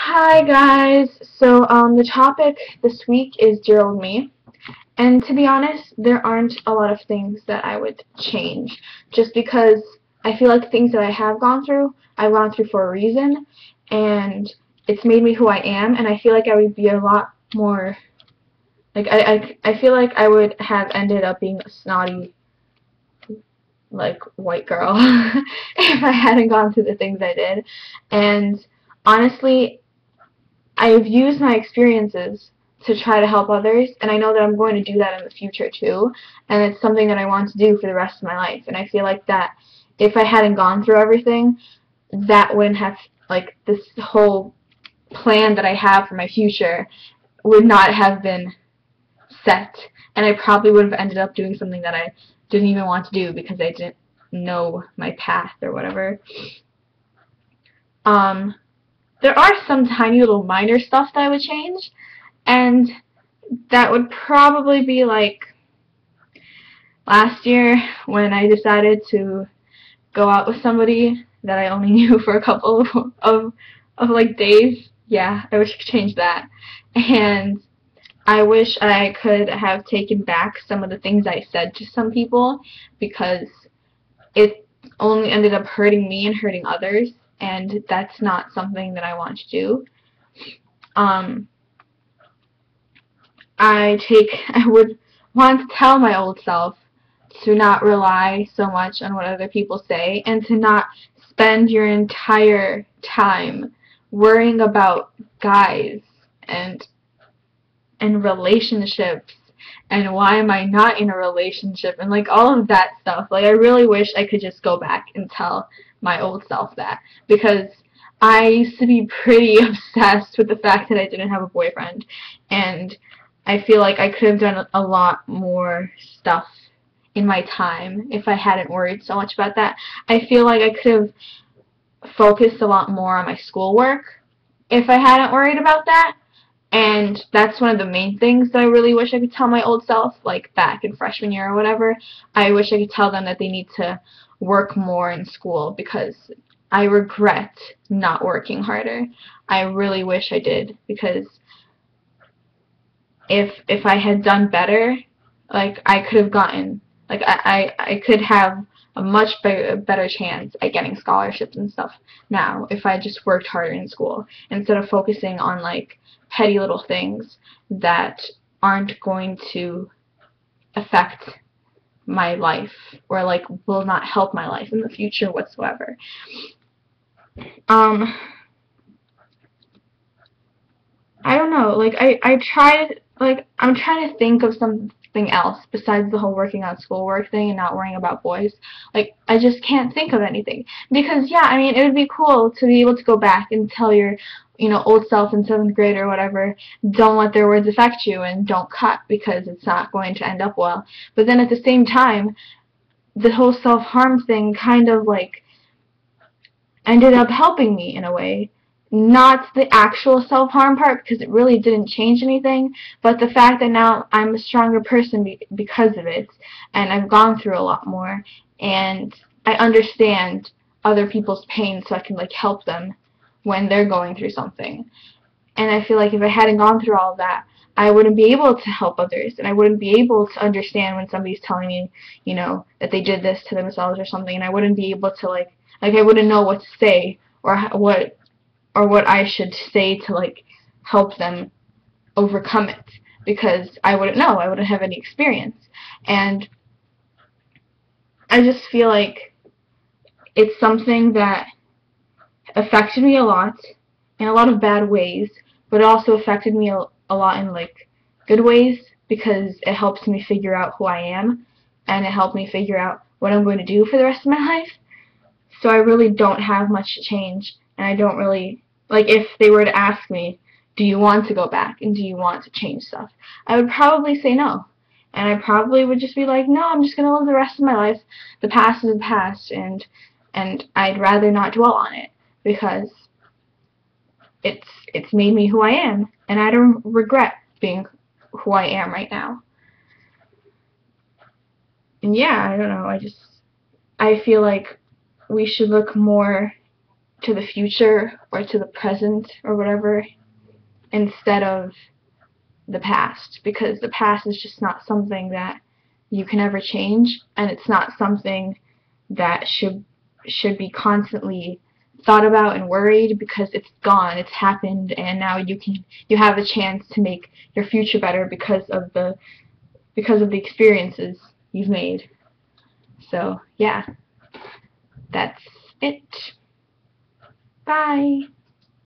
Hi guys. The topic this week is Dear Old Me. And to be honest, there aren't a lot of things that I would change just because I feel like things that I have gone through, I've gone through for a reason, and it's made me who I am, and I feel like I would be a lot more I feel like I would have ended up being a snotty white girl if I hadn't gone through the things I did. And honestly, I've used my experiences to try to help others, and I know that I'm going to do that in the future too, and it's something that I want to do for the rest of my life. And I feel like that if I hadn't gone through everything, that wouldn't have, this whole plan that I have for my future would not have been set, and I probably would have ended up doing something that I didn't even want to do because I didn't know my path or whatever. Um, there are some tiny little minor stuff that I would change, and that would probably be like last year when I decided to go out with somebody that I only knew for a couple of days. Yeah, I wish I could change that. And I wish I could have taken back some of the things I said to some people because it only ended up hurting me and hurting others, and that's not something that I want to do. Um, I would want to tell my old self to not rely so much on what other people say and to not spend your entire time worrying about guys and relationships and why am I not in a relationship and all of that stuff. I really wish I could just go back and tell my old self that, because I used to be pretty obsessed with the fact that I didn't have a boyfriend, and I feel like I could have done a lot more stuff in my time if I hadn't worried so much about that. I feel like I could have focused a lot more on my schoolwork if I hadn't worried about that. And that's one of the main things that I really wish I could tell my old self, back in freshman year or whatever. I wish I could tell them that they need to work more in school because I regret not working harder. I really wish I did, because if I had done better, I could have gotten, I could have a much better chance at getting scholarships and stuff now if I just worked harder in school instead of focusing on petty little things that aren't going to affect my life or will not help my life in the future whatsoever. Um, I don't know, I'm trying to think of something else besides the whole working on schoolwork thing and not worrying about boys. I just can't think of anything. Because, yeah, I mean, it would be cool to be able to go back and tell your, old self in 7th grade or whatever, don't let their words affect you and don't cut because it's not going to end up well. But then at the same time, the whole self-harm thing kind of, ended up helping me in a way. Not the actual self-harm part, because it really didn't change anything, but the fact that now I'm a stronger person because of it, and I've gone through a lot more, and I understand other people's pain so I can help them when they're going through something. And I feel like if I hadn't gone through all of that, I wouldn't be able to help others, and I wouldn't be able to understand when somebody's telling me, that they did this to themselves or something, and I wouldn't be able to I wouldn't know what to say or what I should say to help them overcome it, because I wouldn't know. I wouldn't have any experience. And I just feel like it's something that affected me a lot in a lot of bad ways, but it also affected me a lot in good ways, because it helps me figure out who I am, and it helped me figure out what I'm going to do for the rest of my life. So I really don't have much to change, and I don't really, if they were to ask me, do you want to go back and do you want to change stuff, I would probably say no. And I probably would just be like, no, I'm just going to live the rest of my life. The past is the past, and I'd rather not dwell on it, because it's made me who I am, and I don't regret being who I am right now. And yeah, I don't know, I feel like we should look more to the future or to the present or whatever, instead of the past, because the past is just not something that you can ever change, and it's not something that should be constantly thought about and worried, because it's gone, it's happened, and now you have a chance to make your future better because of the experiences you've made. So yeah, that's it. Bye.